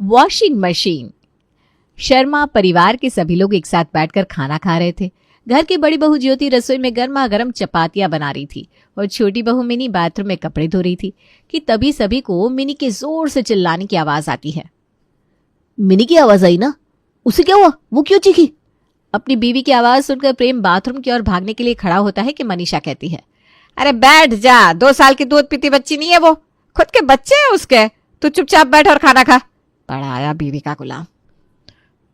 Washing machine. Sharma परिवार के सभी लोग एक साथ बैठकर खाना खा रहे थे। घर की बड़ी बहू ज्योति रसोई में गर्मा गर्म चपातियां बना रही थी और छोटी बहू मिनी बाथरूम में कपड़े धो रही थी कि तभी सभी को मिनी के जोर से चिल्लाने की आवाज आती है। मिनी की आवाज आई ना, उसे क्या हुआ, वो क्यों चीखी? अपनी बीवी की आवाज सुनकर प्रेम बाथरूम की ओर भागने के लिए खड़ा होता है कि मनीषा कहती है, अरे बैठ जा, 2 साल की दूध पीती बच्ची नहीं है वो, खुद के बच्चे हैं उसके, तू चुपचाप बैठ और खाना खा। पढ़ाया बीवी का गुलाम।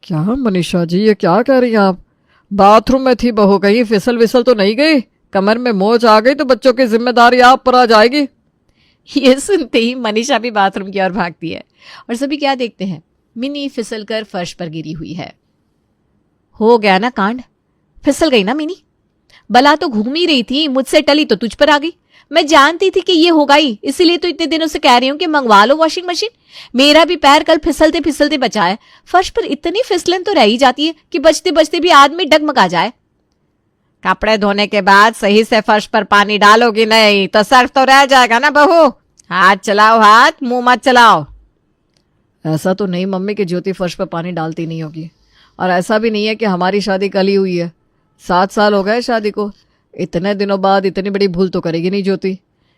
क्या मनीषा जी, ये क्या कह रही हैं आप? बाथरूम में थी बहू, कहीं फिसल विसल तो नहीं गई? कमर में मोच आ गई तो बच्चों की जिम्मेदारी आप पर आ जाएगी। ये सुनते ही मनीषा भी बाथरूम की ओर भागती है और सभी क्या देखते हैं, मिनी फिसलकर फर्श पर गिरी हुई है। हो गया ना कांड, फिसल गई ना मिनी। बला तो घूम ही रही थी, मुझसे टली तो तुझ पर आ गई। मैं जानती थी कि ये होगा ही, इसीलिए तो इतने दिनों से कह रही हूं कि मंगवा लो वॉशिंग मशीन। मेरा भी पैर कल फिसलते फिसलते बचा है। फर्श पर इतनी फिसलन तो रह ही जाती है कि बचते बचते भी आदमी डगमगा जाए। कपड़े धोने के बाद सही से फर्श पर पानी डालोगी नहीं तो सर्फ तो रह जाएगा ना बहू। हाथ चलाओ, हाथ, मुंह मत चलाओ। ऐसा तो नहीं मम्मी कि ज्योति फर्श पर पानी डालती नहीं होगी, और ऐसा भी नहीं है कि हमारी शादी कल ही हुई है। 7 साल हो गए शादी को, इतने दिनों बाद इतनी बड़ी भूल तो करेगी नहीं ज्योति।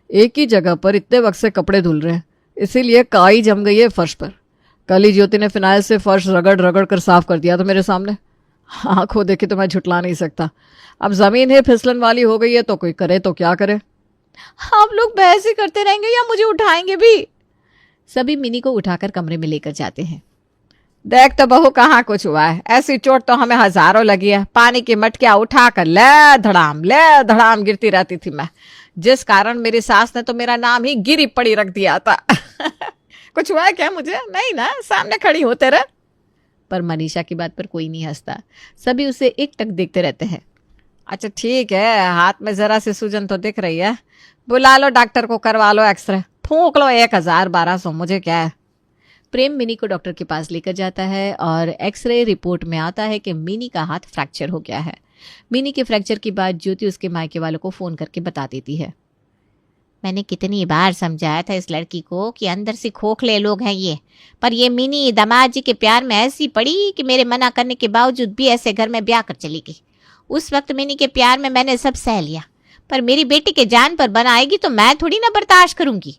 एक ही जगह पर इतने वक्त से कपड़े धुल रहे हैं, इसीलिए काई जम गई है फर्श पर। कल ही ज्योति ने फिनाइल से फर्श रगड़ रगड़ कर साफ कर दिया था मेरे सामने। आंखों देखे तो मैं झुटला नहीं सकता। अब जमीन है फिसलन वाली हो गई है तो कोई करे तो क्या करे। आप लोग बहस ही करते रहेंगे या मुझे उठाएंगे भी? सभी मिनी को उठाकर कमरे में लेकर जाते हैं। देख तो बहू, कहाँ कुछ हुआ है, ऐसी चोट तो हमें हजारों लगी है। पानी की मटकियां उठाकर ले धड़ाम गिरती रहती थी मैं, जिस कारण मेरी सास ने तो मेरा नाम ही गिरी पड़ी रख दिया था। कुछ हुआ है क्या मुझे? नहीं ना, सामने खड़ी होते रह। पर मनीषा की बात पर कोई नहीं हंसता, सभी उसे एकटक देखते रहते हैं। अच्छा ठीक है, हाथ में जरा सी सूजन तो दिख रही है, बुला लो डॉक्टर को, करवा लो एक्सरे, फूंक लो 1000-1200, मुझे क्या है। प्रेम मिनी को डॉक्टर के पास लेकर जाता है और एक्सरे रिपोर्ट में आता है कि मिनी का हाथ फ्रैक्चर हो गया है। मिनी के फ्रैक्चर की बात ज्योति उसके मायके वालों को फोन करके बता देती है। मैंने कितनी बार समझाया था इस लड़की को कि अंदर से खोखले लोग हैं ये, पर ये मिनी दामाद जी के प्यार में ऐसी पड़ी कि मेरे मना करने के बावजूद भी ऐसे घर में ब्याह कर चली गई। उस वक्त मिनी के प्यार में मैंने सब सह लिया, पर मेरी बेटी के जान पर बनाएगी तो मैं थोड़ी ना बर्दाश्त करूंगी।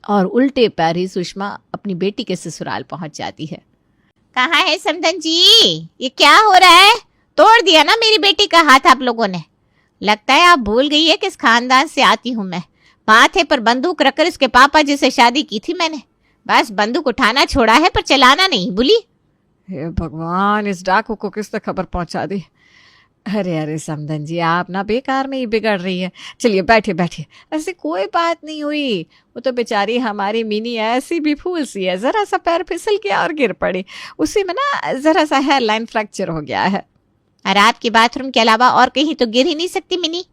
और उल्टे पैर ही सुषमा अपनी बेटी के ससुराल पहुंच जाती है। कहाँ है समधन जी, ये क्या हो रहा है? तोड़ दिया ना मेरी बेटी का हाथ आप लोगों ने। लगता है आप भूल गई है किस खानदान से आती हूँ मैं। माथे पर बंदूक रखकर इसके पापा जी से शादी की थी मैंने, बस बंदूक उठाना छोड़ा है पर चलाना नहीं भूली। हे भगवान, इस डाकू को किसने खबर पहुंचा दी। अरे समधन जी, आप ना बेकार में ही बिगड़ रही है। चलिए बैठिए बैठिए, ऐसी कोई बात नहीं हुई। वो तो बेचारी हमारी मिनी ऐसी भी फूल सी है, जरा सा पैर फिसल गया और गिर पड़ी, उसी में ना जरा सा हेयर लाइन फ्रैक्चर हो गया है। अरे आपके बाथरूम के अलावा और कहीं तो गिर ही नहीं सकती मिनी।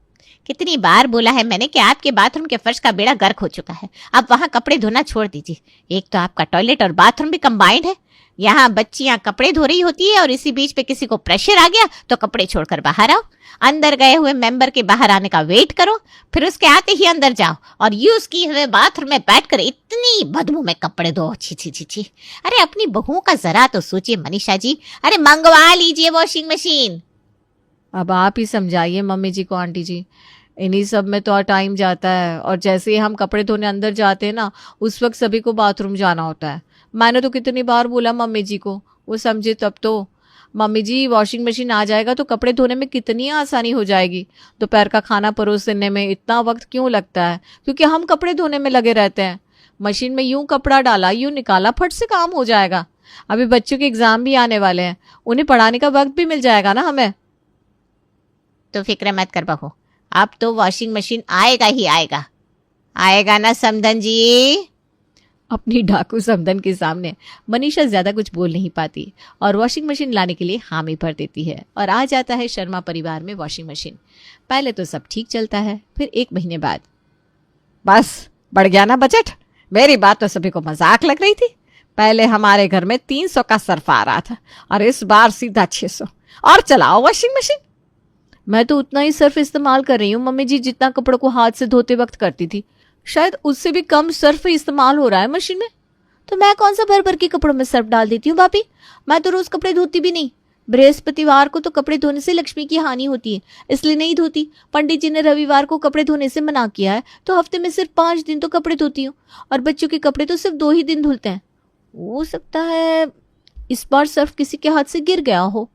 कितनी बार बोला है मैंने कि आपके बाथरूम के फर्श का बेड़ा गर्क हो चुका है, अब वहां कपड़े धोना छोड़ दीजिए। एक तो आपका टॉयलेट और बाथरूम भी कंबाइंड है, यहाँ बच्चियां कपड़े धो रही होती है और इसी बीच पे किसी को प्रेशर आ गया तो कपड़े छोड़कर बाहर आओ, अंदर गए हुए मेंबर के बाहर आने का वेट करो, फिर उसके आते ही अंदर जाओ और यूज किए हुए बाथरूम में बैठकर इतनी बदबू में कपड़े धो। छी छी छी छी। अरे अपनी बहुओं का जरा तो सोचिए मनीषा जी, अरे मंगवा लीजिए वॉशिंग मशीन। अब आप ही समझाइए मम्मी जी को, आंटी जी, इन्हीं सब में तो टाइम जाता है, और जैसे ही हम कपड़े धोने अंदर जाते हैं ना, उस वक्त सभी को बाथरूम जाना होता है। मैंने तो कितनी बार बोला मम्मी जी को, वो समझे तब तो। मम्मी जी, वॉशिंग मशीन आ जाएगा तो कपड़े धोने में कितनी आसानी हो जाएगी। दोपहर का खाना परोसने में इतना वक्त क्यों लगता है? क्योंकि हम कपड़े धोने में लगे रहते हैं। मशीन में यूं कपड़ा डाला, यूं निकाला, फट से काम हो जाएगा। अभी बच्चों के एग्जाम भी आने वाले हैं, उन्हें पढ़ाने का वक्त भी मिल जाएगा ना हमें। तो फिक्र मत कर बहू, अब तो वॉशिंग मशीन आएगा ही आएगा। आएगा ना समधन जी। अपनी डाकू समधन के सामने मनीषा ज्यादा कुछ बोल नहीं पाती और वॉशिंग मशीन लाने के लिए हामी भर देती है और आ जाता है शर्मा परिवार में वॉशिंग मशीन। पहले तो सब ठीक चलता है, फिर 1 महीने बाद बस बढ़ गया ना बजट। मेरी बात तो सभी को मजाक लग रही थी। पहले हमारे घर में 300 का सर्फ आ रहा था और इस बार सीधा 600, और चलाओ वॉशिंग मशीन। मैं तो उतना ही सर्फ इस्तेमाल कर रही हूँ मम्मी जी जितना कपड़ों को हाथ से धोते वक्त करती थी। शायद उससे भी कम सर्फ इस्तेमाल हो रहा है मशीन में। तो मैं कौन सा भर भर के कपड़ों में सर्फ डाल देती हूँ भाभी? मैं तो रोज कपड़े धोती भी नहीं। बृहस्पतिवार को तो कपड़े धोने से लक्ष्मी की हानि होती है, इसलिए नहीं धोती। पंडित जी ने रविवार को कपड़े धोने से मना किया है, तो हफ्ते में सिर्फ 5 दिन तो कपड़े धोती हूँ। और बच्चों के कपड़े तो सिर्फ 2 ही दिन धुलते हैं। हो सकता है इस बार सर्फ किसी के हाथ से गिर गया हो।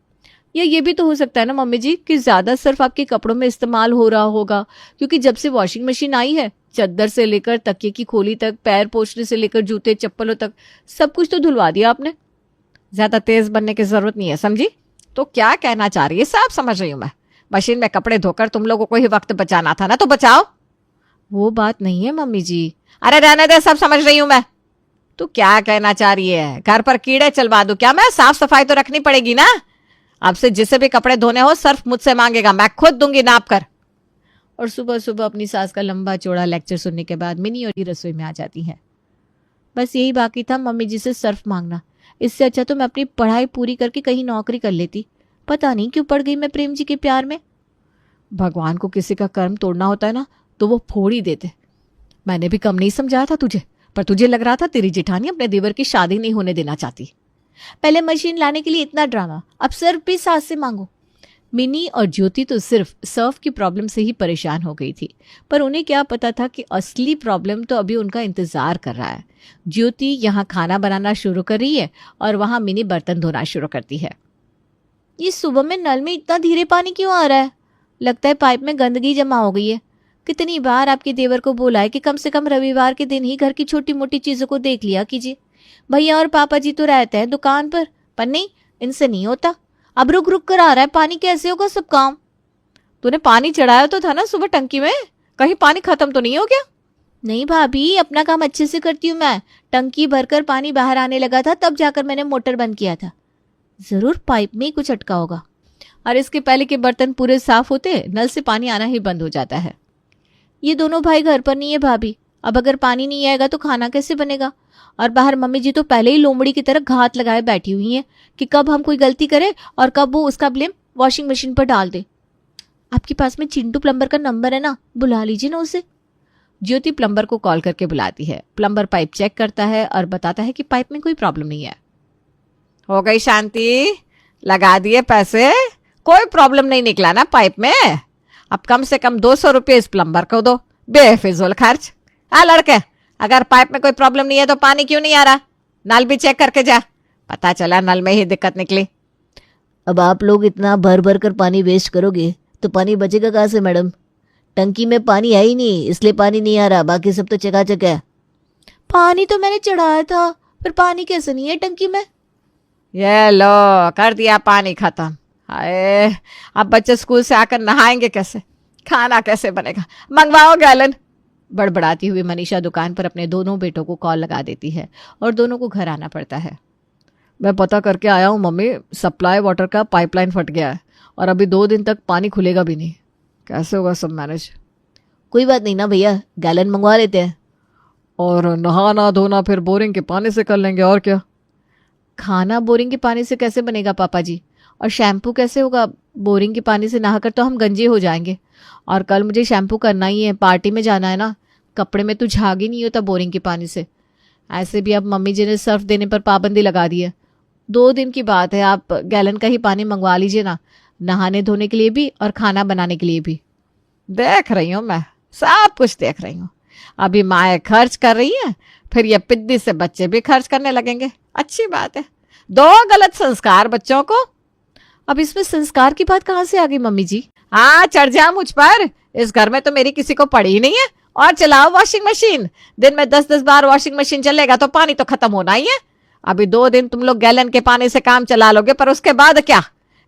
या ये भी तो हो सकता है ना मम्मी जी कि ज्यादा सर्फ आपके कपड़ों में इस्तेमाल हो रहा होगा, क्योंकि जब से वॉशिंग मशीन आई है, चद्दर से लेकर तकिए की खोली तक, पैर पोंछने से लेकर जूते चप्पलों तक सब कुछ तो धुलवा दिया आपने। ज्यादा तेज बनने की जरूरत नहीं है, समझी? तो क्या कहना चाह रही है? सब समझ रही हूं मैं। मशीन में कपड़े धोकर तुम लोगों को ही वक्त बचाना था ना, तो बचाओ। वो बात नहीं है मम्मी जी। अरे रहने दे, सब समझ रही हूं मैं। तो क्या कहना चाह रही है? घर पर कीड़े चलवा दूं क्या मैं? साफ सफाई तो रखनी पड़ेगी ना। अब से जिसे भी कपड़े धोने हो सर्फ मुझसे मांगेगा, मैं खुद दूंगी नाप कर। और सुबह सुबह अपनी सास का लंबा चौड़ा लेक्चर सुनने के बाद मिनी और रसोई में आ जाती है। बस यही बाकी था मम्मी जी से सर्फ मांगना। इससे अच्छा तो मैं अपनी पढ़ाई पूरी करके कहीं नौकरी कर लेती। पता नहीं क्यों पड़ गई मैं प्रेम जी के प्यार में। भगवान को किसी का कर्म तोड़ना होता है ना, तो वो फोड़ ही देते। मैंने भी कम नहीं समझाया था तुझे, पर तुझे लग रहा था तेरी जेठानी अपने देवर की शादी नहीं होने देना चाहती। पहले मशीन लाने के लिए इतना ड्रामा, अब सर्फ भी सास से मांगो। मिनी और ज्योति तो सिर्फ सर्फ की प्रॉब्लम से ही परेशान हो गई थी, पर उन्हें क्या पता था कि असली प्रॉब्लम तो अभी उनका इंतजार कर रहा है। ज्योति यहाँ खाना बनाना शुरू कर रही है और वहाँ मिनी बर्तन धोना शुरू करती है। ये सुबह में नल में इतना धीरे पानी क्यों आ रहा है? लगता है पाइप में गंदगी जमा हो गई है। कितनी बार आपके देवर को बोला है कि कम से कम रविवार के दिन ही घर की छोटी मोटी चीजों को देख लिया कीजिए। भैया और पापा जी तो रहते हैं दुकान पर नहीं, इनसे नहीं होता। अब रुक रुक कर आ रहा है पानी, कैसे होगा सब काम? तूने पानी चढ़ाया तो था ना सुबह टंकी में, कहीं पानी खत्म तो नहीं हो गया? नहीं भाभी, अपना काम अच्छे से करती हूँ मैं। टंकी भरकर पानी बाहर आने लगा था, तब जाकर मैंने मोटर बंद किया था। जरूर पाइप में ही कुछ अटका होगा। और इसके पहले के बर्तन पूरे साफ होते, नल से पानी आना ही बंद हो जाता है। ये दोनों भाई घर पर नहीं है भाभी। अब अगर पानी नहीं आएगा तो खाना कैसे बनेगा? और बाहर मम्मी जी तो पहले ही लोमड़ी की तरह घात लगाए बैठी हुई हैं कि कब हम कोई गलती करें और कब वो उसका ब्लेम वॉशिंग मशीन पर डाल दे। आपके पास में चिंटू प्लम्बर का नंबर है ना, बुला लीजिए ना उसे। ज्योति प्लम्बर को कॉल करके बुलाती है। प्लम्बर पाइप चेक करता है और बताता है कि पाइप में कोई प्रॉब्लम नहीं है। हो गई शांति, लगा दिए पैसे, कोई प्रॉब्लम नहीं निकला ना पाइप में। अब कम से कम 200 रुपये इस प्लम्बर को दो, बेफिजूल खर्च। लड़के, अगर पाइप में कोई प्रॉब्लम नहीं है तो पानी क्यों नहीं आ रहा? नल भी चेक करके जा। पता चला नल में ही दिक्कत निकली। अब आप लोग इतना भर भर कर पानी वेस्ट करोगे तो पानी बचेगा कहाँ से मैडम? टंकी में पानी है ही नहीं, इसलिए पानी नहीं आ रहा, बाकी सब तो चकाचक है। पानी तो मैंने चढ़ाया था, पर पानी कैसे नहीं है टंकी में? ये लो, कर दिया पानी खत्म। हाय, अब बच्चे स्कूल से आकर नहाएंगे कैसे? खाना कैसे बनेगा? मंगवाओ गैलन। बड़बड़ाती हुई मनीषा दुकान पर अपने दोनों बेटों को कॉल लगा देती है और दोनों को घर आना पड़ता है। मैं पता करके आया हूँ मम्मी, सप्लाई वाटर का पाइपलाइन फट गया है और अभी 2 दिन तक पानी खुलेगा भी नहीं। कैसे होगा सब मैनेज? कोई बात नहीं ना भैया, गैलन मंगवा लेते हैं। और नहाना धोना फिर बोरिंग के पानी से कर लेंगे, और क्या। खाना बोरिंग के पानी से कैसे बनेगा पापा जी? और शैम्पू कैसे होगा? बोरिंग के पानी से नहाकर तो हम गंजे हो जाएंगे। और कल मुझे शैम्पू करना ही है, पार्टी में जाना है ना। कपड़े में तो झाग ही नहीं होता बोरिंग के पानी से। ऐसे भी अब मम्मी जी ने सर्फ देने पर पाबंदी लगा दी है। 2 दिन की बात है, आप गैलन का ही पानी मंगवा लीजिए ना, नहाने धोने के लिए भी और खाना बनाने के लिए भी। देख रही हूँ मैं, सब कुछ देख रही हूँ। अभी माएँ खर्च कर रही है, फिर ये पिद्दी से बच्चे भी खर्च करने लगेंगे। अच्छी बात है, 2 गलत संस्कार बच्चों को। अब इसमें संस्कार की बात कहाँ से आ गई मम्मी जी? हाँ, चढ़ जा मुझ पर। इस घर में तो मेरी किसी को पड़ी ही नहीं है। और चलाओ वॉशिंग मशीन, दिन में 10-10 बार वॉशिंग मशीन चलेगा तो पानी तो खत्म होना ही है। अभी 2 दिन तुम लोग गैलन के पानी से काम चला लोगे, पर उसके बाद क्या?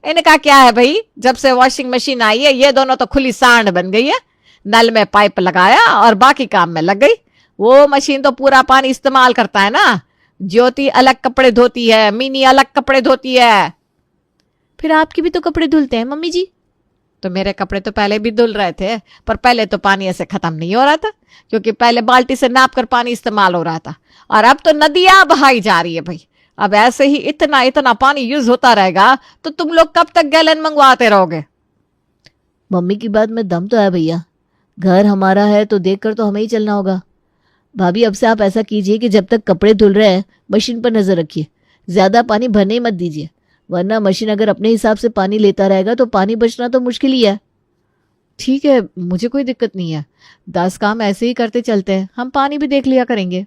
इनका क्या है भाई? जब से वॉशिंग मशीन आई है ये दोनों तो खुली सांड बन गई है। नल में पाइप लगाया और बाकी काम में लग गई। वो मशीन तो पूरा पानी इस्तेमाल करता है ना। ज्योति अलग कपड़े धोती है, मिनी अलग कपड़े धोती है। फिर आपके भी तो कपड़े धुलते हैं मम्मी जी। तो मेरे कपड़े तो पहले भी धुल रहे थे, पर पहले तो पानी ऐसे खत्म नहीं हो रहा था, क्योंकि पहले बाल्टी से नाप कर पानी इस्तेमाल हो रहा था, और अब तो नदियां बहाई जा रही है भाई। अब ऐसे ही इतना इतना पानी यूज होता रहेगा तो तुम लोग कब तक गैलन मंगवाते रहोगे? मम्मी की बात में दम तो है भैया, घर हमारा है तो देखकर तो हमें ही चलना होगा। भाभी अब से आप ऐसा कीजिए कि जब तक कपड़े धुल रहे हैं मशीन पर नजर रखिए, ज्यादा पानी भरने ही मत दीजिए, वरना मशीन अगर अपने हिसाब से पानी लेता रहेगा तो पानी बचना तो मुश्किल ही है। ठीक है, मुझे कोई दिक्कत नहीं है, 10 काम ऐसे ही करते चलते हैं, हम पानी भी देख लिया करेंगे।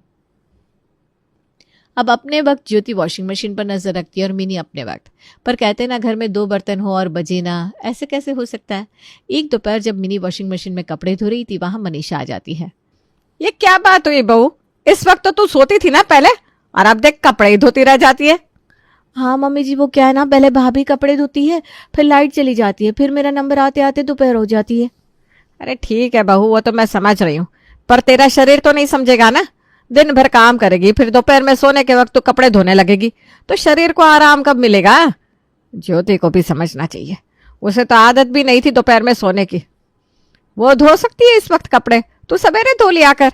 अब अपने वक्त ज्योति वॉशिंग मशीन पर नजर रखती है और मिनी अपने वक्त पर। कहते ना घर में 2 बर्तन हो और बजे ना, ऐसे कैसे हो सकता है। एक दोपहर जब मिनी वॉशिंग मशीन में कपड़े धो रही थी, वहां मनीषा आ जाती है। ये क्या बात हुई बहू, इस वक्त तो तू सोती थी ना पहले, और अब देख कपड़े ही धोती रह जाती है। हाँ मम्मी जी, वो क्या है ना, पहले भाभी कपड़े धोती है, फिर लाइट चली जाती है, फिर मेरा नंबर आते आते दोपहर हो जाती है। अरे ठीक है बहू, वो तो मैं समझ रही हूँ, पर तेरा शरीर तो नहीं समझेगा ना। दिन भर काम करेगी, फिर दोपहर में सोने के वक्त तो कपड़े धोने लगेगी, तो शरीर को आराम कब मिलेगा। ज्योति को भी समझना चाहिए, उसे तो आदत भी नहीं थी दोपहर में सोने की। वो धो सकती है इस वक्त कपड़े, तू सवेरे धो लिया कर।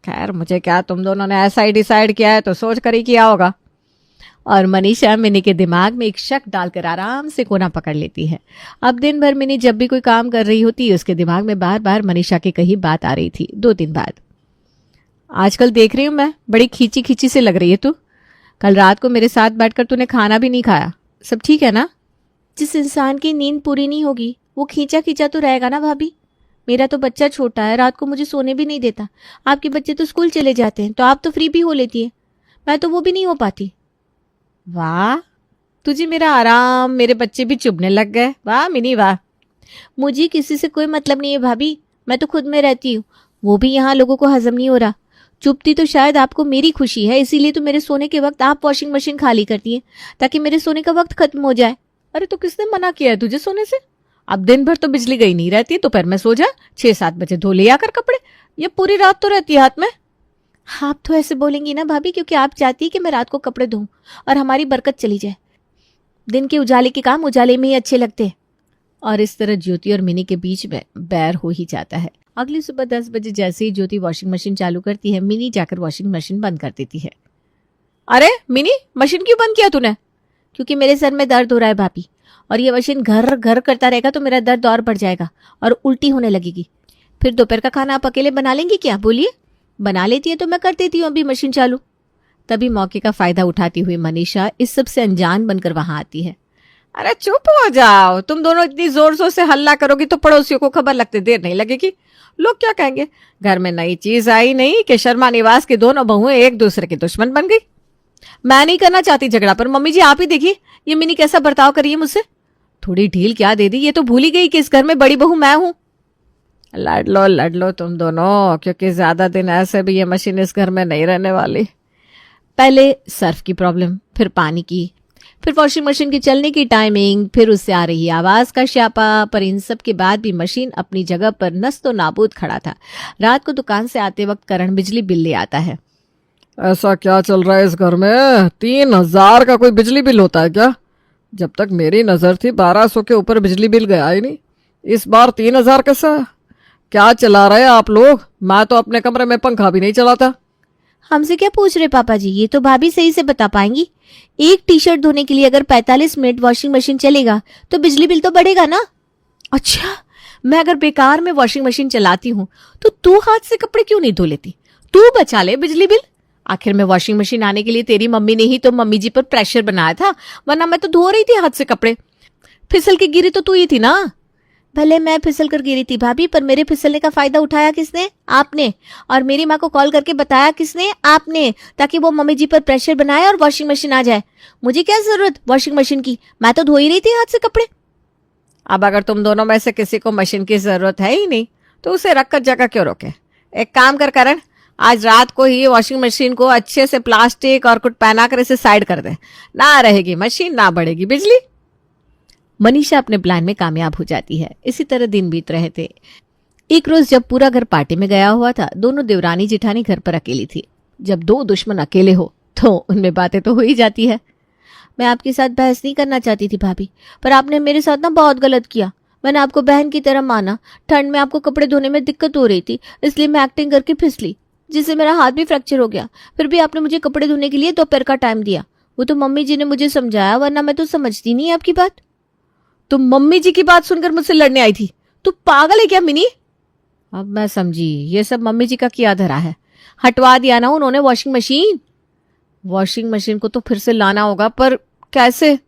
खैर मुझे क्या, तुम दोनों ने ऐसा ही डिसाइड किया है तो सोच कर ही किया होगा। और मनीषा मिनी के दिमाग में एक शक डालकर आराम से कोना पकड़ लेती है। अब दिन भर मिनी जब भी कोई काम कर रही होती है, उसके दिमाग में बार बार मनीषा की कही बात आ रही थी। 2 दिन बाद, आजकल देख रही हूं मैं, बड़ी खींची खींची से लग रही है तू। कल रात को मेरे साथ बैठकर तूने खाना भी नहीं खाया, सब ठीक है ना। जिस इंसान की नींद पूरी नहीं होगी वो खींचा खींचा तो रहेगा ना भाभी। मेरा तो बच्चा छोटा है, रात को मुझे सोने भी नहीं देता। आपके बच्चे तो स्कूल चले जाते हैं तो आप तो फ्री भी हो लेती है, मैं तो वो भी नहीं हो पाती। वाह, तुझे मेरा आराम, मेरे बच्चे भी चुभने लग गए। वाह मिनी वाह। मुझे किसी से कोई मतलब नहीं है भाभी, मैं तो खुद में रहती हूँ, वो भी यहाँ लोगों को हजम नहीं हो रहा। चुपती तो शायद आपको मेरी खुशी है, इसीलिए तो मेरे सोने के वक्त आप वॉशिंग मशीन खाली करती हैं ताकि मेरे सोने का वक्त खत्म हो जाए। अरे तो किसने मना किया है तुझे सोने से। अब दिन भर तो बिजली गई नहीं रहती, दोपहर में सो जा, 6-7 बजे धो लिया कर कपड़े, ये पूरी रात तो रहती है हाथ में। आप तो ऐसे बोलेंगी ना भाभी क्योंकि आप चाहती है कि मैं रात को कपड़े धोऊं और हमारी बरकत चली जाए। दिन के उजाले के काम उजाले में ही अच्छे लगते हैं। और इस तरह ज्योति और मिनी के बीच में बैर हो ही जाता है। अगली सुबह 10 बजे जैसे ही ज्योति वॉशिंग मशीन चालू करती है, मिनी जाकर वॉशिंग मशीन बंद कर देती है। अरे मिनी, मशीन क्यों बंद किया तूने। क्योंकि मेरे सर में दर्द हो रहा है भाभी, और ये मशीन घर घर करता रहेगा तो मेरा दर्द और बढ़ जाएगा और उल्टी होने लगेगी। फिर दोपहर का खाना आप अकेले बना लेंगी क्या, बोलिए। बना लेती है तो मैं कर देती हूँ अभी मशीन चालू। तभी मौके का फायदा उठाती हुई मनीषा इस सब से अनजान बनकर वहां आती है। अरे चुप हो जाओ, तुम दोनों इतनी जोर जोर से हल्ला करोगी तो पड़ोसियों को खबर लगते देर नहीं लगेगी। लोग क्या कहेंगे, घर में नई चीज आई नहीं कि शर्मा निवास की दोनों बहुएं एक दूसरे की दुश्मन बन गई। मैं नहीं करना चाहती झगड़ा, पर मम्मी जी आप ही देखिए ये मिनी कैसा बर्ताव करी है मुझसे। थोड़ी ढील क्या दे दी, ये तो भूल ही गई कि इस घर में बड़ी बहू मैं हूं। लड़ लो तुम दोनों, क्योंकि ज्यादा दिन ऐसे भी ये मशीन इस घर में नहीं रहने वाली। पहले सर्फ की प्रॉब्लम, फिर पानी की, फिर वॉशिंग मशीन की चलने की टाइमिंग, फिर उससे आ रही आवाज का श्यापा। पर इन सब के बाद भी मशीन अपनी जगह पर नस्तो नाबूद खड़ा था। रात को दुकान से आते वक्त करण बिजली बिल ले आता है। ऐसा क्या चल रहा है इस घर में, 3000 का कोई बिजली बिल होता है क्या। जब तक मेरी नजर थी 1200 के ऊपर बिजली बिल गया ही नहीं, इस बार 3000 कैसा। क्या चला रहे हैं आप लोग, मैं तो अपने कमरे में पंखा भी नहीं चलाता। हमसे क्या पूछ रहे पापा जी, ये तो भाभी सही से बता पाएंगी। एक टी शर्ट धोने के लिए अगर 45 मिनट वॉशिंग मशीन चलेगा तो बिजली बिल तो बढ़ेगा ना। अच्छा, मैं अगर बेकार में वॉशिंग मशीन चलाती हूँ तो तू हाथ से कपड़े क्यों नहीं धो लेती, तू बचा ले बिजली बिल। आखिर में वॉशिंग मशीन आने के लिए तेरी मम्मी ने ही तो मम्मी जी पर प्रेशर बनाया था, वरना मैं तो धो रही थी हाथ से कपड़े। फिसल के गिरी तो तू ही थी ना। भले मैं फिसल कर गिरी थी भाभी, पर मेरे फिसलने का फायदा उठाया किसने, आपने। और मेरी माँ को कॉल करके बताया किसने, आपने, ताकि वो मम्मी जी पर प्रेशर बनाए और वॉशिंग मशीन आ जाए। मुझे क्या जरूरत वॉशिंग मशीन की, मैं तो धो ही रही थी हाथ से कपड़े। अब अगर तुम दोनों में से किसी को मशीन की जरूरत है ही नहीं तो उसे रखकर जगह क्यों रोके। एक काम कर करण, आज रात को ही वॉशिंग मशीन को अच्छे से प्लास्टिक और कुछ पहनाकर इसे साइड कर दे, ना रहेगी मशीन ना बढ़ेगी बिजली। मनीषा अपने प्लान में कामयाब हो जाती है। इसी तरह दिन बीत रहे थे। एक रोज जब पूरा घर पार्टी में गया हुआ था, दोनों देवरानी जिठानी घर पर अकेली थी। जब 2 दुश्मन अकेले हो तो उनमें बातें तो हो ही जाती है। मैं आपके साथ बहस नहीं करना चाहती थी भाभी, पर आपने मेरे साथ ना बहुत गलत किया। मैंने आपको बहन की तरह माना, ठंड में आपको कपड़े धोने में दिक्कत हो रही थी इसलिए मैं एक्टिंग करके फिसली, जिससे मेरा हाथ भी फ्रैक्चर हो गया। फिर भी आपने मुझे कपड़े धोने के लिए दोपहर का टाइम दिया, वो तो मम्मी जी ने मुझे समझाया, वरना मैं तो समझती नहीं आपकी बात। तुम मम्मी जी की बात सुनकर मुझसे लड़ने आई थी, तू पागल है क्या मिनी। अब मैं समझी, ये सब मम्मी जी का किया धरा है। हटवा दिया ना उन्होंने वॉशिंग मशीन को तो फिर से लाना होगा, पर कैसे?